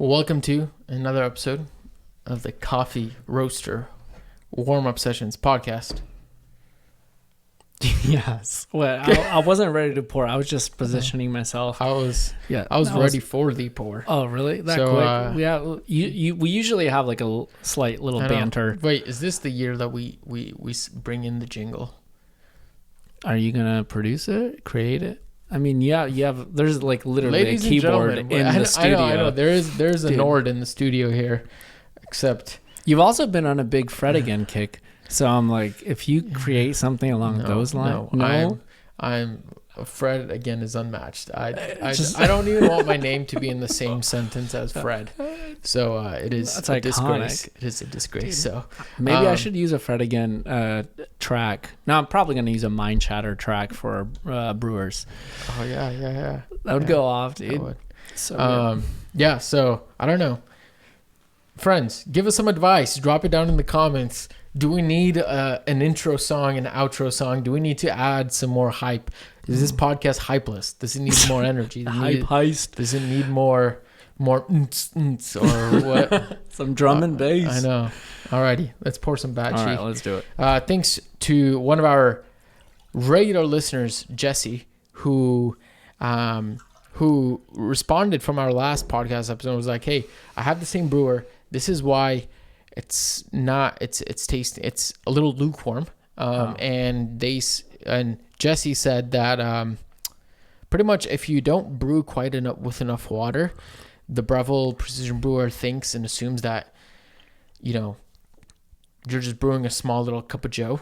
Welcome to another episode of the Coffee Roaster Warm-Up Sessions podcast. Yes. Well, I wasn't ready to pour. I was just positioning myself. I was ready for the pour. Oh, really? That quick? We usually have like a slight little banter. Wait, is this the year that we bring in the jingle? Are you gonna produce it? Create it? I mean, yeah, you have. There's like literally Ladies a keyboard in the studio. I know. There's a Nord in the studio here, except you've also been on a big Fred again kick. So I'm like, if you create something along those lines, I'm Fred again is unmatched. I don't even want my name to be in the same sentence as Fred. So it is a disgrace. It is a disgrace. Dude, so maybe I should use a Fred again track. No, I'm probably going to use a Mind Chatter track for Brewers. Oh yeah. That would go off, dude. So yeah. So I don't know. Friends, give us some advice. Drop it down in the comments. Do we need an intro song, an outro song? Do we need to add some more hype? Is this podcast hypeless? Does it need more energy? Heist. Does it need more or what? Some drum and bass. I know. Alrighty, let's pour some batchy. All right, let's do it. Thanks to one of our regular listeners, Jesse, who responded from our last podcast episode and was like, "Hey, I have the same brewer. This is why." It's tasty. It's a little lukewarm. And Jesse said that pretty much if you don't brew quite enough with enough water, the Breville Precision Brewer thinks and assumes that, you're just brewing a small little cup of joe.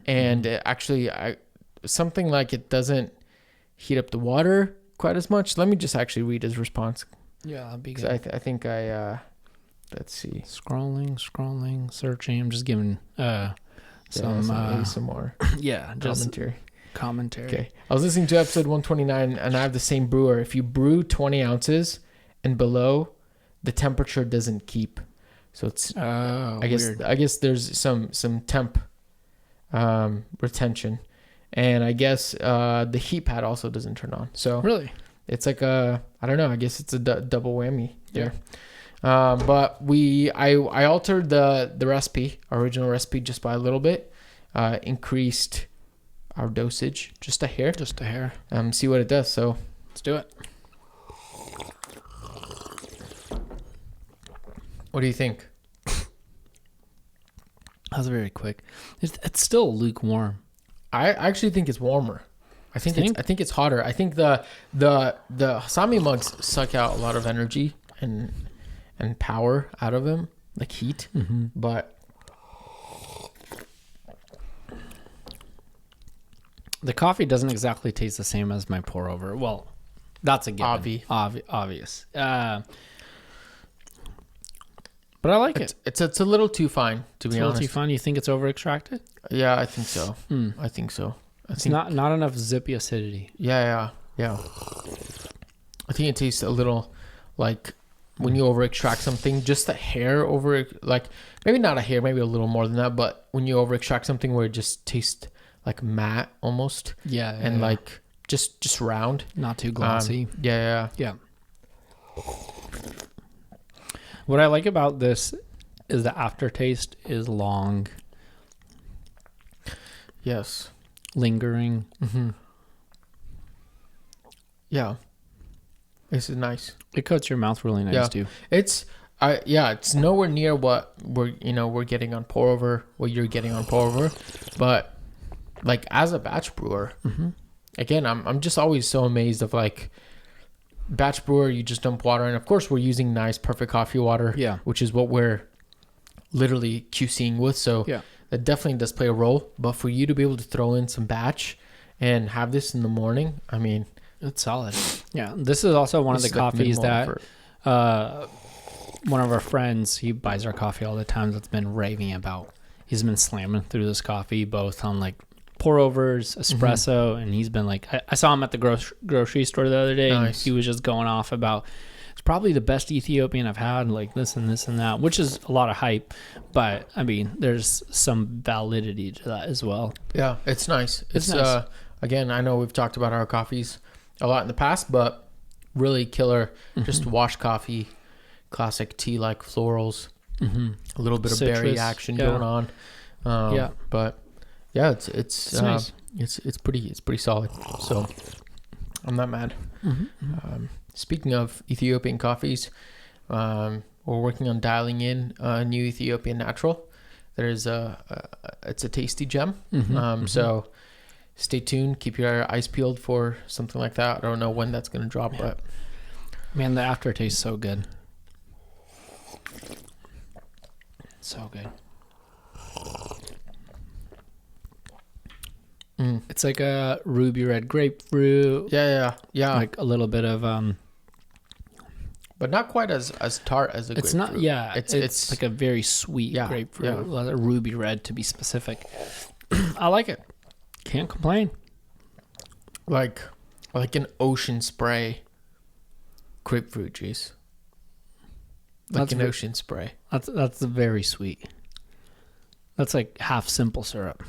And actually, something like it doesn't heat up the water quite as much. Let me just actually read his response. Yeah, that'd be good. I think let's see. Scrolling, searching. I'm just giving some more. Yeah, just commentary. Okay. I was listening to episode 129 and I have the same brewer. If you brew 20 ounces and below, the temperature doesn't keep. So it's I guess there's some temp retention. And I guess the heat pad also doesn't turn on. So really, it's like I don't know, I guess it's a double whammy there. But I altered the recipe, original recipe, just by a little bit, increased our dosage just a hair. See what it does. So let's do it. What do you think? That was very quick. It's still lukewarm. I actually think it's warmer. I think it's hotter. I think the Hasami mugs suck out a lot of energy and power out of him, like heat. But the coffee doesn't exactly taste the same as my pour over. Well, that's a given. Obvious. But I like it. It's a little too fine, to be honest. A little too fine. You think it's over extracted? Yeah, I think so. I think so. It's not enough zippy acidity. Yeah. I think it tastes a little like when you over extract something, just a hair over, like maybe not a hair, maybe a little more than that, but when you over extract something where it just tastes like matte almost. And like just round. Not too glossy. Yeah. What I like about this is the aftertaste is long. Yes. Lingering. Yeah. This is nice. It coats your mouth really nice too. It's nowhere near what we're getting on pour over, what you're getting on pour over, but like as a batch brewer, again, I'm just always so amazed of like batch brewer, you just dump water, and of course we're using nice perfect coffee water, which is what we're literally QCing with, so that definitely does play a role. But for you to be able to throw in some batch and have this in the morning, I mean, it's solid. Yeah, this is also one of the coffees that one of our friends, he buys our coffee all the time, that's been raving about. He's been slamming through this coffee both on like pour overs, espresso, and he's been like, I saw him at the grocery store the other day. Nice. And he was just going off about, it's probably the best Ethiopian I've had, like this and this and that, which is a lot of hype, but I mean, there's some validity to that as well. Yeah, it's nice. It's nice. Again, I know we've talked about our coffees a lot in the past, but really killer, just wash coffee, classic tea-like florals, a little bit of Citrus, berry action going on. But yeah, it's nice. It's pretty solid. So I'm not mad. Speaking of Ethiopian coffees, we're working on dialing in a new Ethiopian natural. There's it's a tasty gem. So stay tuned. Keep your eyes peeled for something like that. I don't know when that's going to drop, but man, the aftertaste is so good. So good. It's like a ruby red grapefruit. Yeah. Like a little bit of but not quite as tart as a grapefruit. It's not. Yeah, it's like a very sweet grapefruit. Yeah. A ruby red to be specific. I like it. Can't complain. Like an ocean spray grapefruit juice. Like an ocean spray. That's very sweet. That's like half simple syrup.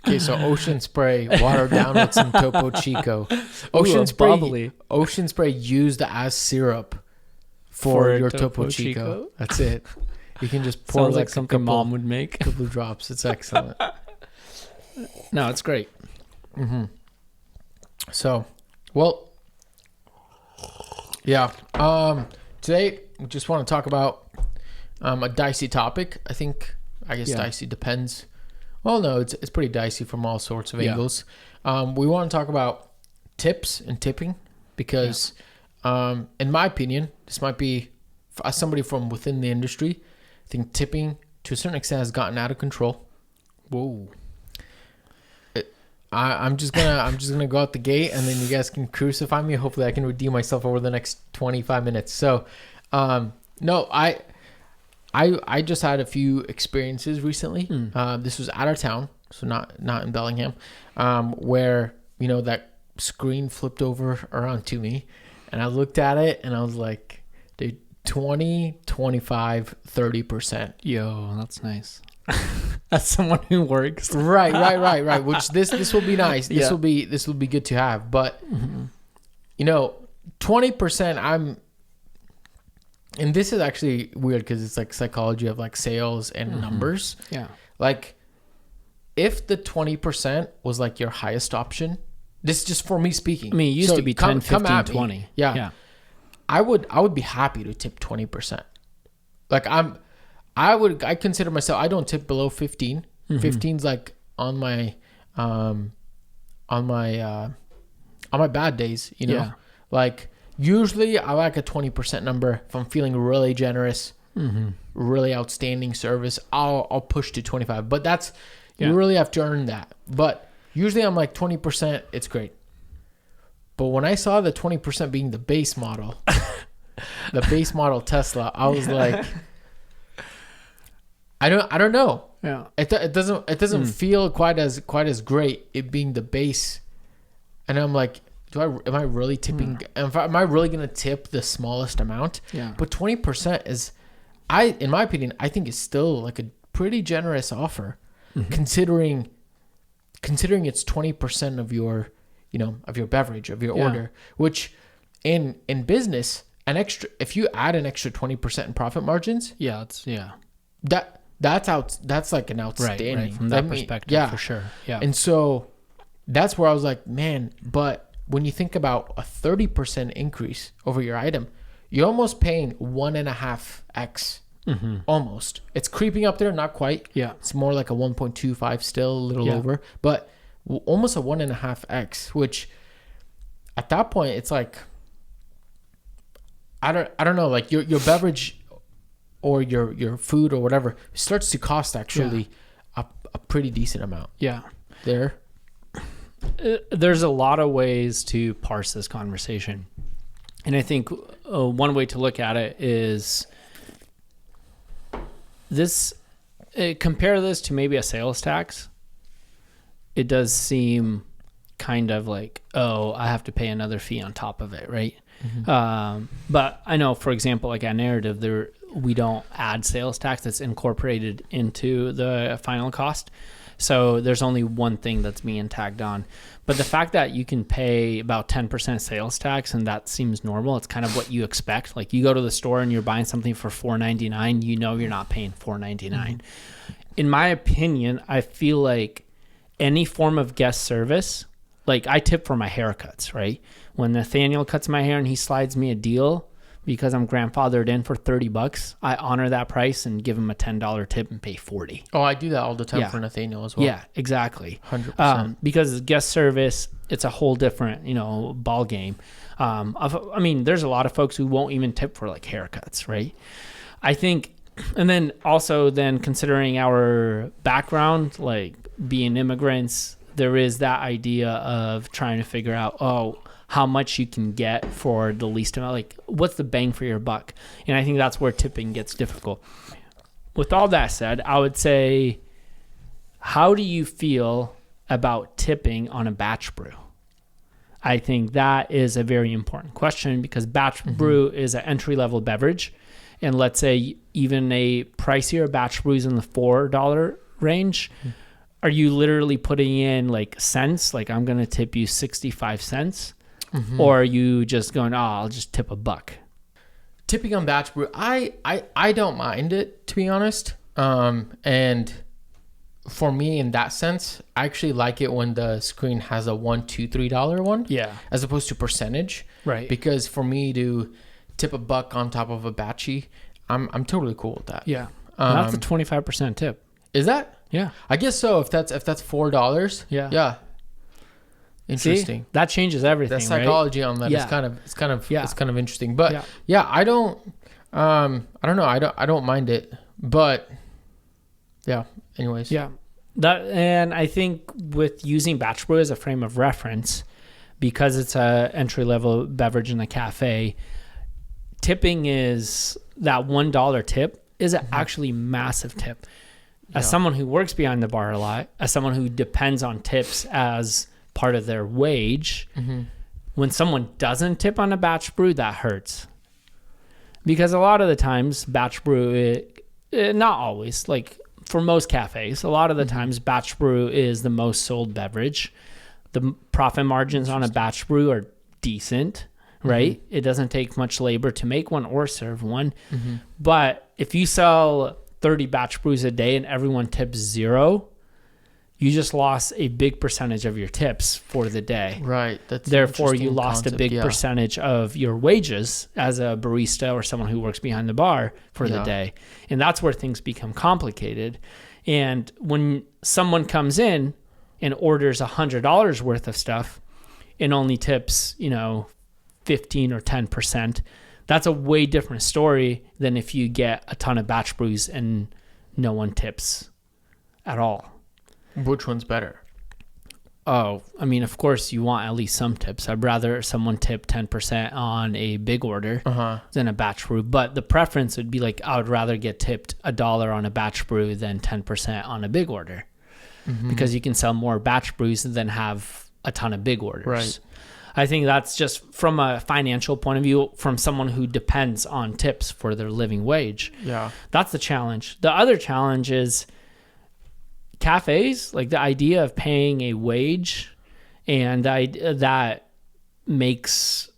Okay, so ocean spray watered down with some Topo Chico. Ocean spray used as syrup for your Topo Chico. That's it. You can just pour Sounds like something mom would make. A couple drops. It's excellent. No, it's great. So, well, yeah. Today we just want to talk about a dicey topic. I guess dicey depends. Well, no, it's pretty dicey from all sorts of angles. We want to talk about tips and tipping because, in my opinion, this might be, as somebody from within the industry, I think tipping to a certain extent has gotten out of control. Whoa. I'm just gonna go out the gate, and then you guys can crucify me. Hopefully, I can redeem myself over the next 25 minutes. So, no, I just had a few experiences recently. This was out of town, so not in Bellingham, where that screen flipped over around to me, and I looked at it and I was like, dude, 20, 25, 30%. Yo, that's nice. As someone who works. Right. Which this will be nice. This will be good to have. But 20%. And this is actually weird because it's like psychology of like sales and numbers. Yeah. Like, if the 20% was like your highest option, this is just for me speaking. I mean, it used to be 10, 15, 20. Yeah. I would be happy to tip 20%. Like I consider myself, I don't tip below 15. 15's like on my bad days, like usually I like a 20% number. If I'm feeling really generous, really outstanding service, I'll push to 25, but that's, you really have to earn that. But usually I'm like 20%, it's great. But when I saw the 20% being the base model, the base model Tesla, I was like, I don't know. Yeah. It doesn't feel quite as great, it being the base. And I'm like, am I really tipping? Am I really going to tip the smallest amount? Yeah. But 20% is, in my opinion, I think is still like a pretty generous offer, considering it's 20% of your, of your beverage, of your order, which in business, if you add an extra 20% in profit margins, that's like an outstanding, right, from that perspective, for sure. Yeah. And so that's where I was like, man, but when you think about a 30% increase over your item, you're almost paying 1.5x. Almost. It's creeping up there, not quite. Yeah. It's more like a 1.25 still, a little over, but almost a 1.5x, which at that point it's like, I don't know, like your beverage or your food or whatever starts to cost actually a pretty decent amount. Yeah. There's a lot of ways to parse this conversation. And I think one way to look at it is this, compare this to maybe a sales tax. It does seem kind of like, oh, I have to pay another fee on top of it, right? But I know, for example, like at Narrative, we don't add sales tax. That's incorporated into the final cost. So there's only one thing that's being tagged on. But the fact that you can pay about 10% sales tax and that seems normal, it's kind of what you expect. Like you go to the store and you're buying something for $4.99, you know you're not paying $4.99. In my opinion, I feel like any form of guest service, like I tip for my haircuts, right? When Nathaniel cuts my hair and he slides me a deal because I'm grandfathered in for $30, I honor that price and give him a $10 tip and pay $40. Oh, I do that all the time Yeah. for Nathaniel as well. Yeah, exactly. 100%. Because guest service, it's a whole different, ball game. I mean, there's a lot of folks who won't even tip for like haircuts, right? I think, and then also then considering our background, like being immigrants, there is that idea of trying to figure out, how much you can get for the least amount, like what's the bang for your buck? And I think that's where tipping gets difficult. With all that said, I would say, how do you feel about tipping on a batch brew? I think that is a very important question because batch brew is an entry-level beverage. And let's say even a pricier batch brew is in the $4 range. Are you literally putting in like cents? Like I'm going to tip you 65 cents. Or are you just going, I'll just tip $1? Tipping on batch brew, I don't mind it, to be honest. And for me, in that sense, I actually like it when the screen has a $1, $2, $3 one. Yeah. As opposed to percentage. Right. Because for me to tip $1 on top of a batchy, I'm totally cool with that. Yeah. That's a 25% tip. Is that? Yeah. I guess so. If that's $4. Yeah. Yeah. Interesting. See? That changes everything. The psychology on that is Yeah. it's kind of interesting. Yeah. But yeah, I don't know. I don't mind it. But yeah. Anyways. Yeah. And I think with using batch brew as a frame of reference, because it's a entry level beverage in a cafe, tipping is that $1 tip is an actually massive tip. As someone who works behind the bar a lot, as someone who depends on tips as part of their wage, when someone doesn't tip on a batch brew, that hurts. Because a lot of the times, batch brew, not always, like for most cafes, a lot of the times batch brew is the most sold beverage. The profit margins on a batch brew are decent, right? It doesn't take much labor to make one or serve one. But if you sell 30 batch brews a day and everyone tips 0, you just lost a big percentage of your tips for the day. Right. That's Therefore, you lost a big percentage of your wages as a barista or someone who works behind the bar for the day. And that's where things become complicated. And when someone comes in and orders $100 worth of stuff and only tips, 15 or 10%, that's a way different story than if you get a ton of batch brews and no one tips at all. Which one's better? Oh, I mean, of course you want at least some tips. I'd rather someone tip 10% on a big order than a batch brew. But the preference would be like, I would rather get tipped $1 on a batch brew than 10% on a big order. Because you can sell more batch brews than have a ton of big orders. Right. I think that's just from a financial point of view, from someone who depends on tips for their living wage. Yeah. That's the challenge. The other challenge is cafes, like the idea of paying a wage and that makes,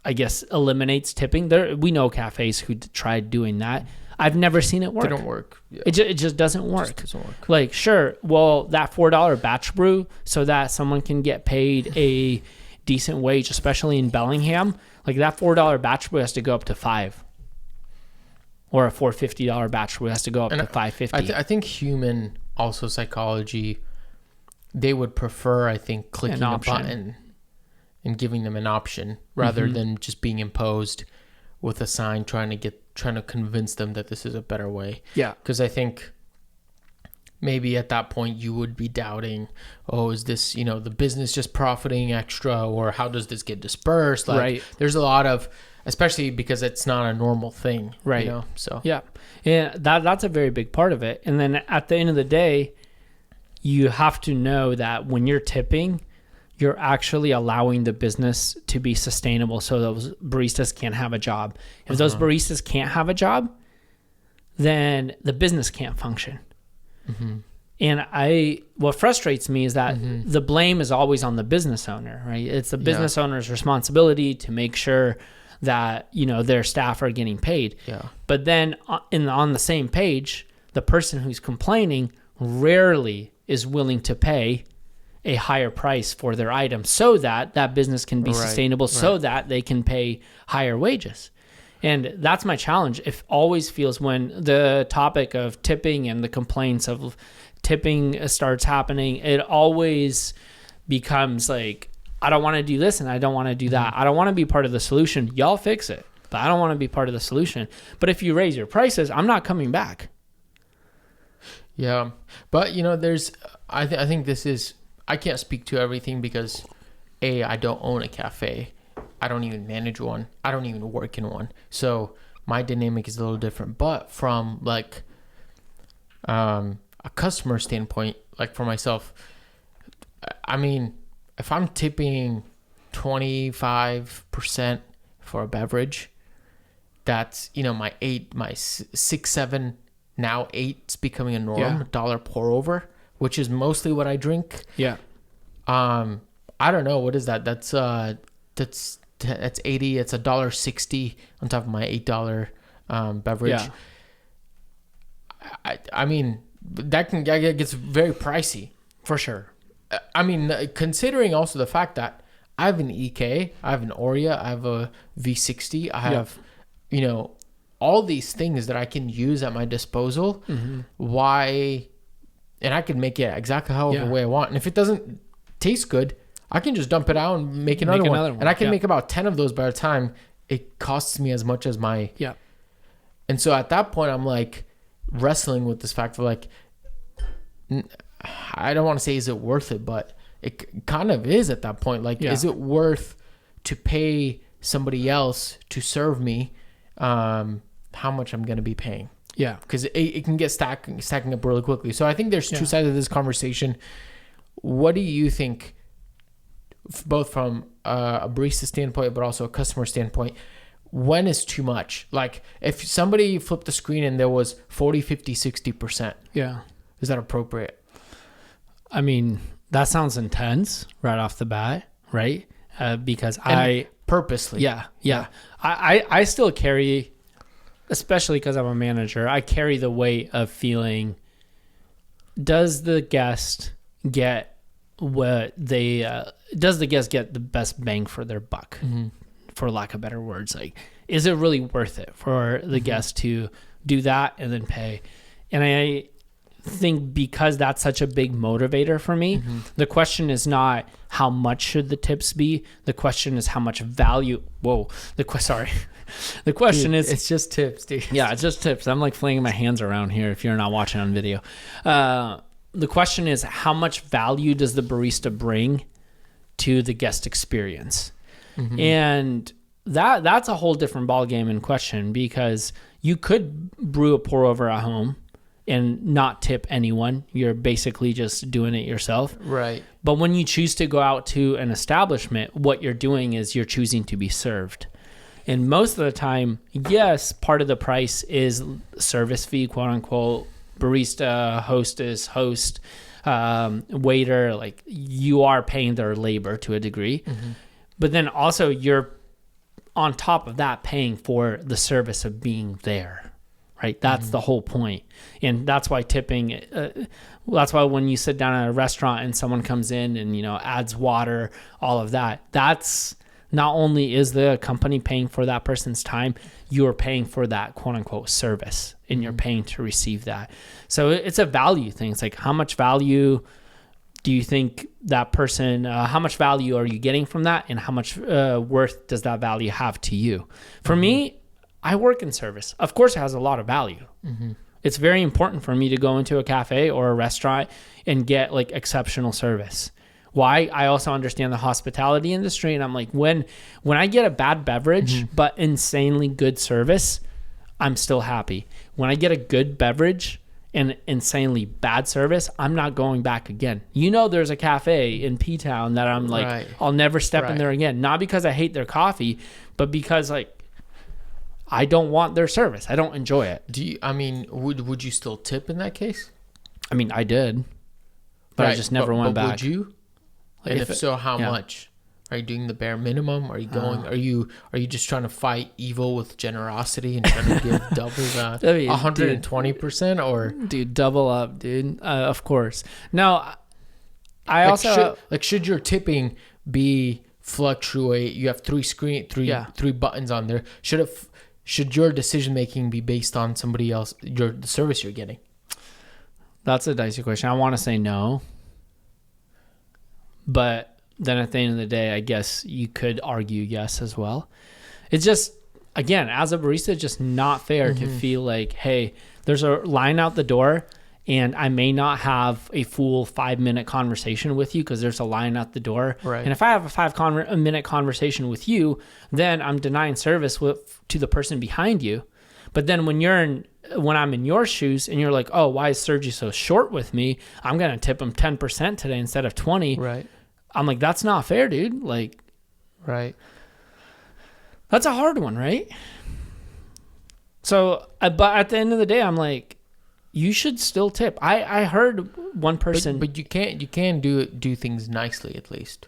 I guess, eliminates tipping. We know cafes who tried doing that. I've never seen it work. They don't work. Yeah. It just doesn't work. It just doesn't work. Like, sure, well, that $4 batch brew so that someone can get paid a decent wage, especially in Bellingham, like that $4 batch brew has to go up to $5. Or a $4.50 batch brew has to go up to $5.50. I think human also psychology, they would prefer, I think, clicking a button and giving them an option rather than just being imposed with a sign trying to convince them that this is a better way. Yeah. Because I think maybe at that point you would be doubting, is this, the business just profiting extra, or how does this get dispersed? Like, right. There's a lot of, especially because it's not a normal thing. Right. So yeah. Yeah. That's a very big part of it. And then at the end of the day, you have to know that when you're tipping, you're actually allowing the business to be sustainable so those baristas can't have a job. If those baristas can't have a job, then the business can't function. And what frustrates me is that the blame is always on the business owner, right? It's the business owner's responsibility to make sure that, their staff are getting paid. Yeah. But then on the same page, the person who's complaining rarely is willing to pay a higher price for their item so that that business can be sustainable, so that they can pay higher wages. And that's my challenge. It always feels when the topic of tipping and the complaints of tipping starts happening, it always becomes like, I don't want to do this and I don't want to do that. I don't want to be part of the solution. Y'all fix it, but I don't want to be part of the solution. But if you raise your prices, I'm not coming back. Yeah. But, I think this is, I can't speak to everything because I don't own a cafe. I don't even manage one. I don't even work in one. So my dynamic is a little different. But from like a customer standpoint, like for myself, I mean, if I'm tipping 25% for a beverage, that's, my 6, 7, now 8's becoming a norm, dollar pour over, which is mostly what I drink. Yeah. I don't know. What is that? That's 80. It's $1.60 on top of my $8 beverage. Yeah. I mean, that gets very pricey. For sure. I mean, considering also the fact that I have an EK, I have an Oria, I have a V60, I have, all these things that I can use at my disposal. Why? And I can make it exactly however way I want. And if it doesn't taste good, I can just dump it out and make another one. And I can make about 10 of those by the time it costs me as much as my... Yeah. And so at that point, I'm like wrestling with this fact of like, I don't want to say is it worth it, but it kind of is at that point. Like, is it worth to pay somebody else to serve me how much I'm going to be paying? Yeah. Because it can get stacking up really quickly. So I think there's two sides of this conversation. What do you think, both from a barista standpoint, but also a customer standpoint, when is too much? Like if somebody flipped the screen and there was 40, 50, 60%, is that appropriate? I mean, that sounds intense right off the bat, right? Because purposely. Yeah. I still carry, especially because I'm a manager, I carry the weight of feeling, does the guest get what does the guest get the best bang for their buck, for lack of better words? Like, is it really worth it for the guest to do that and then pay? And I think because that's such a big motivator for me, the question is not how much should the tips be. The question is how much value. The question is, it's just tips, dude. Yeah, it's just tips. I'm like flinging my hands around here if you're not watching on video. The question is, how much value does the barista bring to the guest experience? And that's a whole different ballgame in question, because you could brew a pour over at home and not tip anyone. You're basically just doing it yourself. Right. But when you choose to go out to an establishment, what you're doing is you're choosing to be served. And most of the time, yes, part of the price is service fee, quote unquote, barista, hostess, host, waiter. Like, you are paying their labor to a degree. But then also you're on top of that paying for the service of being there, right? That's the whole point. And that's why tipping, that's why when you sit down at a restaurant and someone comes in and, adds water, all of that, that's not only is the company paying for that person's time, you're paying for that quote unquote service, and you're paying to receive that. So it's a value thing. It's like, how much value do you think that person, how much value are you getting from that? And how much worth does that value have to you? For me, I work in service. Of course, it has a lot of value. It's very important for me to go into a cafe or a restaurant and get like exceptional service. Why? I also understand the hospitality industry, and I'm like, when I get a bad beverage but insanely good service, I'm still happy. When I get a good beverage and insanely bad service, I'm not going back again. There's a cafe in P-Town that I'm like, I'll never step in there again. Not because I hate their coffee, but because like, I don't want their service. I don't enjoy it. Would you still tip in that case? I mean, I did. but I just never went back. Would you? Like, And if so, how yeah. much? Are you doing the bare minimum? Are you going? Are you just trying to fight evil with generosity and trying to give double the 120%? Or dude, double up, dude. Of course. Now, I like also should your tipping be fluctuate? You have three buttons on there. Should your decision making be based on somebody else, the service you're getting? That's a dicey question. I want to say no, but then at the end of the day, I guess you could argue yes as well. It's just, again, as a barista, it's just not fair to feel like, hey, there's a line out the door and I may not have a full 5-minute conversation with you because there's a line out the door. Right. And if I have a 5-minute conversation with you, then I'm denying service to the person behind you. But then when I'm in your shoes and you're like, oh, why is Sergi so short with me? I'm going to tip him 10% today instead of 20. Right. I'm like, that's not fair, dude. Like, right. That's a hard one, right? So, but at the end of the day, I'm like, you should still tip. I heard one person, but you can do things nicely at least.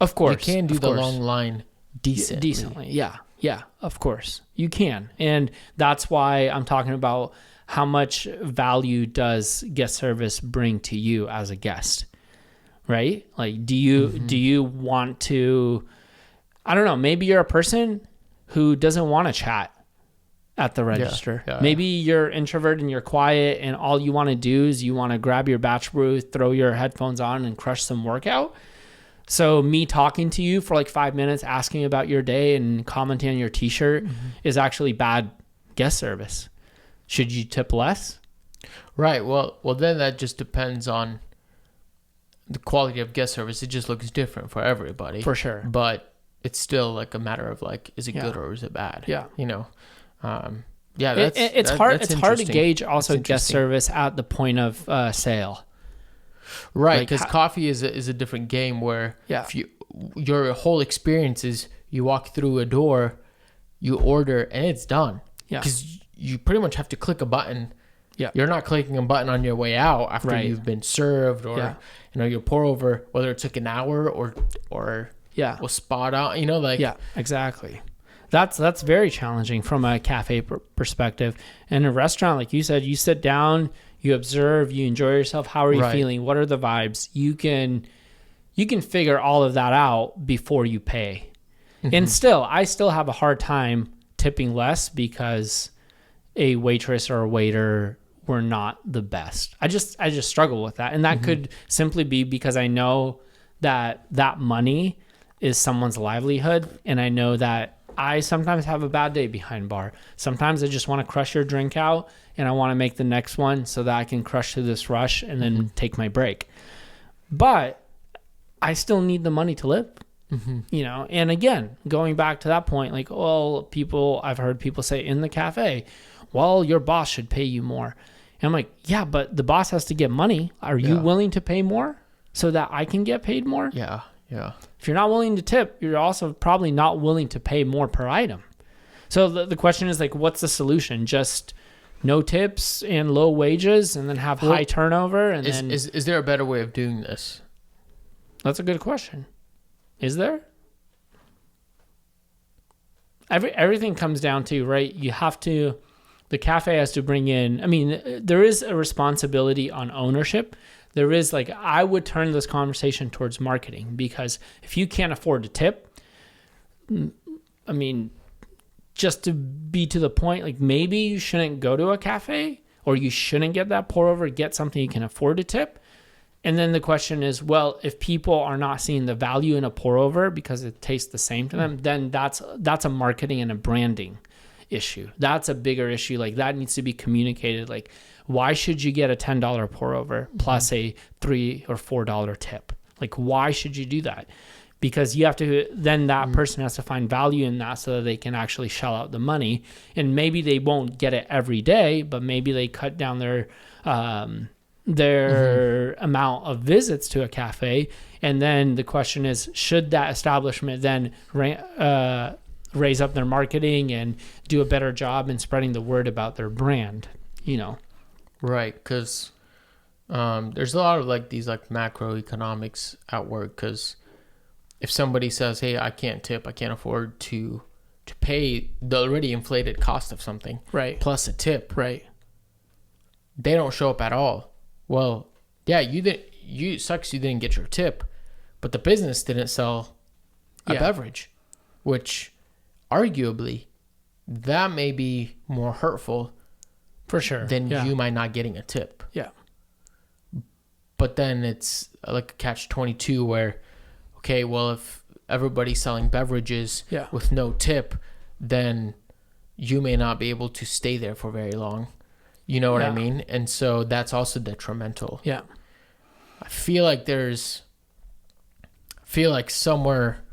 Of course, you can do the long line decently. Yeah, of course you can, and that's why I'm talking about how much value does guest service bring to you as a guest. Right? Like, do you want to, I don't know, maybe you're a person who doesn't want to chat at the register. Maybe you're introverted and you're quiet and all you want to do is you want to grab your batch brew, throw your headphones on and crush some workout. So me talking to you for like 5 minutes, asking about your day and commenting on your t-shirt is actually bad guest service. Should you tip less? Right. Well, then that just depends on the quality of guest service. It just looks different for everybody. For sure. But it's still like a matter of like, is it good or is it bad? Yeah. You know? It's hard to gauge also guest service at the point of sale. Right. Because coffee is a different game where if your whole experience is you walk through a door, you order and it's done. Yeah. Because you pretty much have to click a button. Yeah. You're not clicking a button on your way out after you've been served or, your pour over, whether it took an hour or was spot on, Yeah, exactly. That's very challenging from a cafe perspective. And a restaurant, like you said, you sit down, you observe, you enjoy yourself. How are you feeling? What are the vibes? You can figure all of that out before you pay. And I still have a hard time tipping less because a waitress or a waiter were not the best. I just struggle with that. And that could simply be because I know that money is someone's livelihood. And I know that I sometimes have a bad day behind bar. Sometimes I just want to crush your drink out and I want to make the next one so that I can crush through this rush and then take my break. But I still need the money to live. And again, going back to that point, like, well, I've heard people say in the cafe, well, your boss should pay you more. And I'm like, yeah, but the boss has to get money. Are you willing to pay more so that I can get paid more? Yeah. Yeah. If you're not willing to tip, you're also probably not willing to pay more per item. So the question is like, what's the solution? Just no tips and low wages and then have high turnover? And is there a better way of doing this? That's a good question. Is there? Everything comes down to, right? The cafe has to bring in, there is a responsibility on ownership. There is I would turn this conversation towards marketing because if you can't afford to tip, just to be to the point, maybe you shouldn't go to a cafe or you shouldn't get that pour over, get something you can afford to tip. And then the question is, well, if people are not seeing the value in a pour over because it tastes the same to them, then that's a marketing and a branding issue. That's a bigger issue. That needs to be communicated. Why should you get a $10 pour over plus a $3 or $4 tip? Why should you do that? Because you have to, then that person has to find value in that so that they can actually shell out the money. And maybe they won't get it every day, but maybe they cut down their amount of visits to a cafe. And then the question is, should that establishment then raise up their marketing and do a better job in spreading the word about their brand, Right, because There's a lot of like these like macroeconomics at work, because if somebody says, hey, I can't tip, I can't afford to pay the already inflated cost of something, Right. plus a tip, Right. they don't show up at all. Well, yeah, you sucks you didn't get your tip, but the business didn't sell a beverage, which arguably that may be more hurtful For sure. than you might not getting a tip. Yeah. But then it's like a catch-22 where, okay, well, if everybody's selling beverages with no tip, then you may not be able to stay there for very long. You know what I mean? And so that's also detrimental. Yeah. I feel like somewhere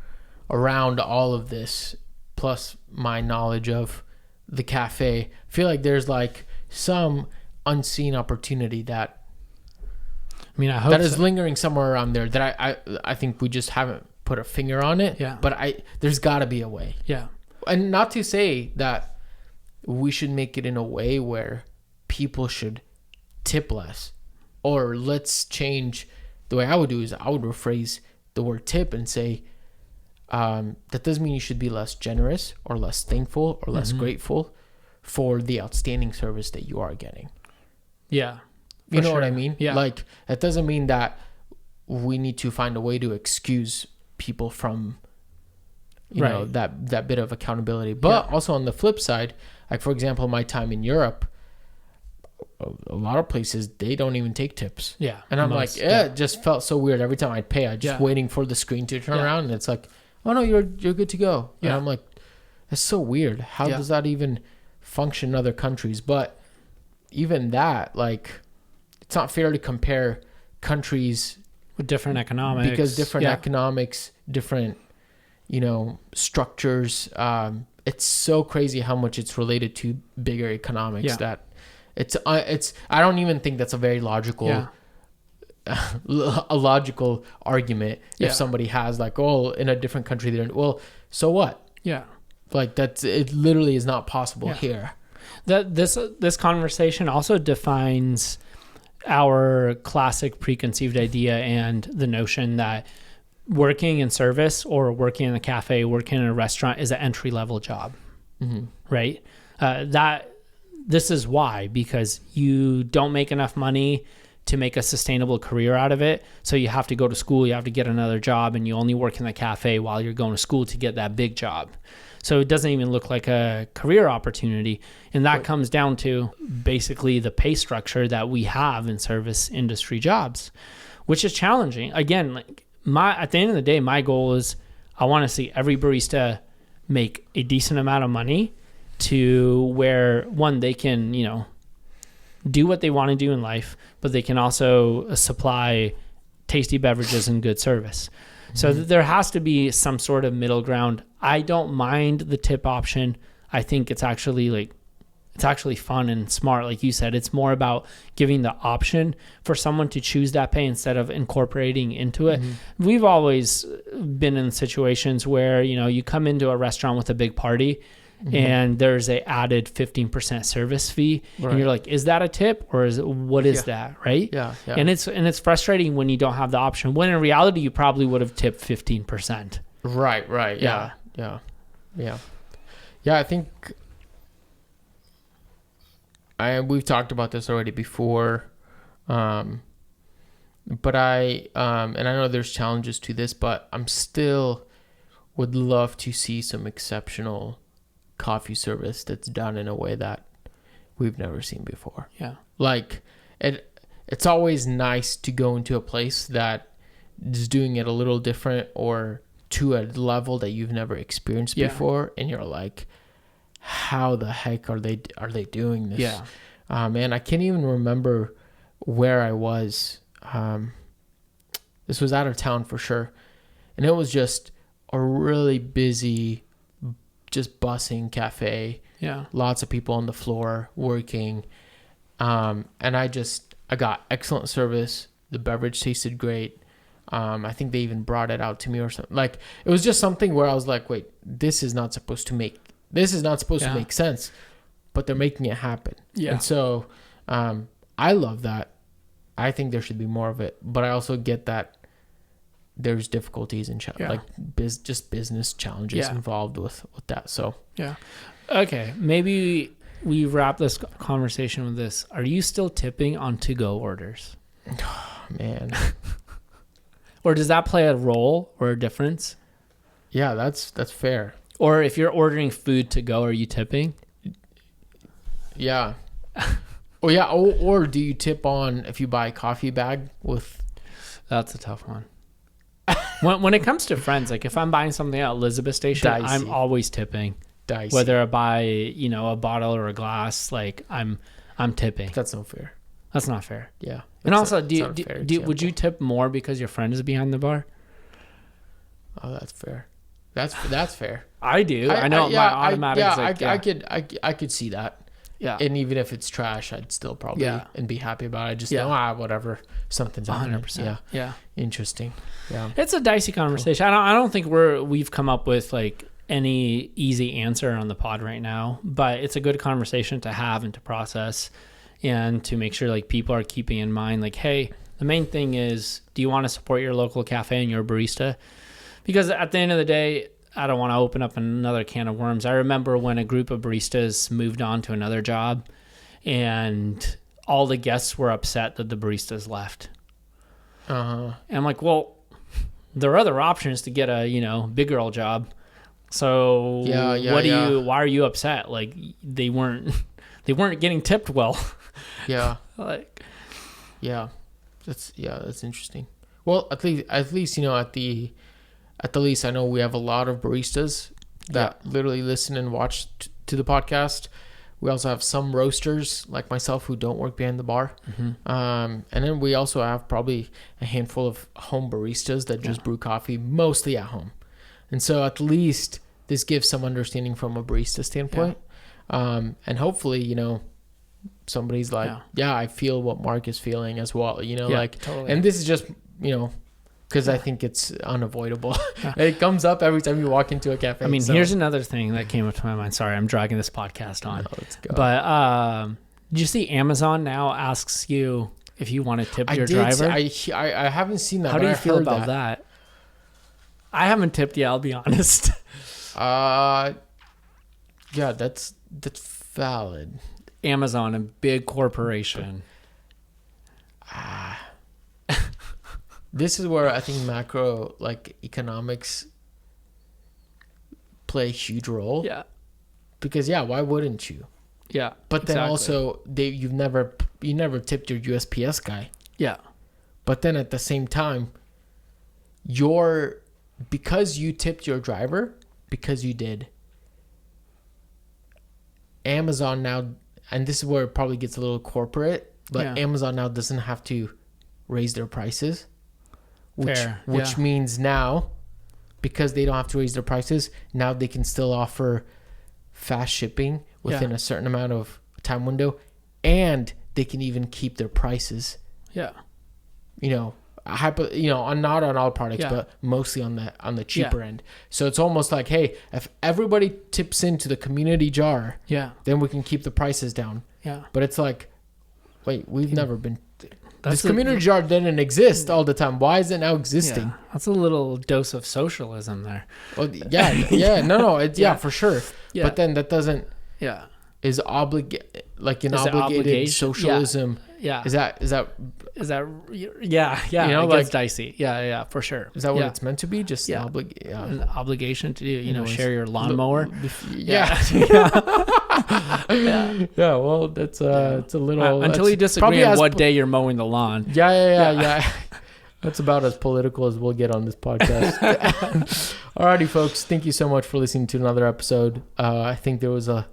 around all of this, plus my knowledge of the cafe, I feel like there's like some unseen opportunity that I hope that is lingering somewhere around there that I think we just haven't put a finger on it. Yeah. But there's got to be a way. Yeah. And not to say that we should make it in a way where people should tip less, or let's change the way I would do is I would rephrase the word tip and say, that doesn't mean you should be less generous or less thankful or less grateful for the outstanding service that you are getting. Yeah. You know what I mean? Yeah. Like, that doesn't mean that we need to find a way to excuse people from, you know, that bit of accountability. But also on the flip side, like, for example, my time in Europe, a lot of places, they don't even take tips. Yeah. And I'm it just felt so weird. Every time I'd pay, I'd just waiting for the screen to turn around, and it's like, oh no, you're good to go. And I'm like, that's so weird. How does that even function in other countries? But even that, like, it's not fair to compare countries with different economics, because different economics, different, you know, structures. It's so crazy how much it's related to bigger economics that it's I don't even think that's a very logical a logical argument if somebody has like, oh, in a different country they're so what? Like, it literally is not possible here. That this conversation also defines our classic preconceived idea and the notion that working in service or working in a cafe, working in a restaurant is an entry-level job, right? This is why, because you don't make enough money to make a sustainable career out of it. So you have to go to school, you have to get another job, and you only work in the cafe while you're going to school to get that big job. So it doesn't even look like a career opportunity. And that comes down to basically the pay structure that we have in service industry jobs, which is challenging. Again, like at the end of the day, my goal is I want to see every barista make a decent amount of money to where, one, they can, you know, do what they want to do in life, but they can also supply tasty beverages and good service. So there has to be some sort of middle ground. I don't mind the tip option. I think it's actually fun and smart. Like you said, it's more about giving the option for someone to choose that pay instead of incorporating into it. We've always been in situations where, you know, you come into a restaurant with a big party and there's a added 15% service fee, and you're like, is that a tip or what is that, right? Yeah. And it's frustrating when you don't have the option, when in reality you probably would have tipped 15%. Right. Yeah. I think we've talked about this already before, but and I know there's challenges to this, but I'm still would love to see some exceptional coffee service that's done in a way that we've never seen before. Like, it's always nice to go into a place that is doing it a little different or to a level that you've never experienced before, and you're like, how the heck are they doing this? Man, I can't even remember where I was. This was out of town for sure, and it was just a really busy, just bussing cafe. Lots of people on the floor working, and I got excellent service. The beverage tasted great. I think they even brought it out to me or something. Like, it was just something where I was like, wait, this is not supposed to make sense, but they're making it happen. And so I love that. I think there should be more of it, but I also get that there's difficulties and like just business challenges involved with that. So okay, maybe we wrap this conversation with this. Are you still tipping on to-go orders? Oh, man. Or does that play a role or a difference? Yeah, that's fair. Or if you're ordering food to go, are you tipping? Yeah. Oh yeah. Or do you tip on if you buy a coffee bag with? That's a tough one. when it comes to friends, like if I'm buying something at Elizabeth Station, Dicey. I'm always tipping. Dicey. Whether I buy, a bottle or a glass, like I'm tipping. That's not fair. That's not fair. Yeah. And also, would you tip more because your friend is behind the bar? Oh, that's fair. That's fair. I do. I know my automatic. I could see that. Yeah. And even if it's trash, I'd still probably and be happy about it. I just know whatever, something's 100%. Yeah. Interesting. Yeah. It's a dicey conversation. I don't think we've come up with like any easy answer on the pod right now, but it's a good conversation to have and to process, and to make sure like people are keeping in mind like, hey, the main thing is, do you want to support your local cafe and your barista? Because at the end of the day, I don't want to open up another can of worms. I remember when a group of baristas moved on to another job, and all the guests were upset that the baristas left. And I'm like, well, there are other options to get a big girl job. So why are you upset? Like they weren't getting tipped well. Yeah. Like, that's interesting. Well, at least at the least I know we have a lot of baristas that literally listen and watch to the podcast. We also have some roasters like myself who don't work behind the bar. And then we also have probably a handful of home baristas that just brew coffee mostly at home. And so at least this gives some understanding from a barista standpoint. And hopefully, somebody's like, I feel what Mark is feeling as well, totally. And this is just, because I think it's unavoidable. It comes up every time you walk into a cafe. I mean, here's another thing that came up to my mind. Sorry, I'm dragging this podcast on. No, let's go. But did you see Amazon now asks you if you want to tip your driver? I haven't seen that. How do you feel about that? I haven't tipped yet, I'll be honest. Yeah, that's valid. Amazon, a big corporation. This is where I think macro economics play a huge role. Yeah. Because why wouldn't you? Yeah. But then also you never tipped your USPS guy. Yeah. But then at the same time, because you tipped your driver, because you did, Amazon now, and this is where it probably gets a little corporate, but Amazon now doesn't have to raise their prices, which means now, because they don't have to raise their prices, now they can still offer fast shipping within a certain amount of time window, and they can even keep their prices. Yeah. Not on all products, but mostly on the cheaper end. So it's almost like, hey, if everybody tips into the community jar, then we can keep the prices down. Yeah. But it's like, wait, we've never been. This community jar didn't exist all the time. Why is it now existing? Yeah. That's a little dose of socialism there. Well, for sure. Yeah. But then that doesn't. Yeah. Is obligated socialism. Yeah. Is that it gets dicey. Yeah, for sure. Is that what it's meant to be? Just an obligation to share your lawnmower. Yeah. Well, that's it's a little until you disagree on what day you're mowing the lawn. Yeah. That's about as political as we'll get on this podcast. Alrighty, folks. Thank you so much for listening to another episode. I think there was a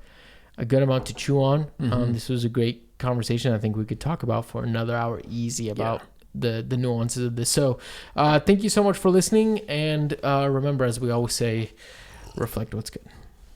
good amount to chew on. This was a great conversation. I think we could talk about for another hour easy about the nuances of this. So thank you so much for listening, and remember, as we always say, reflect what's good.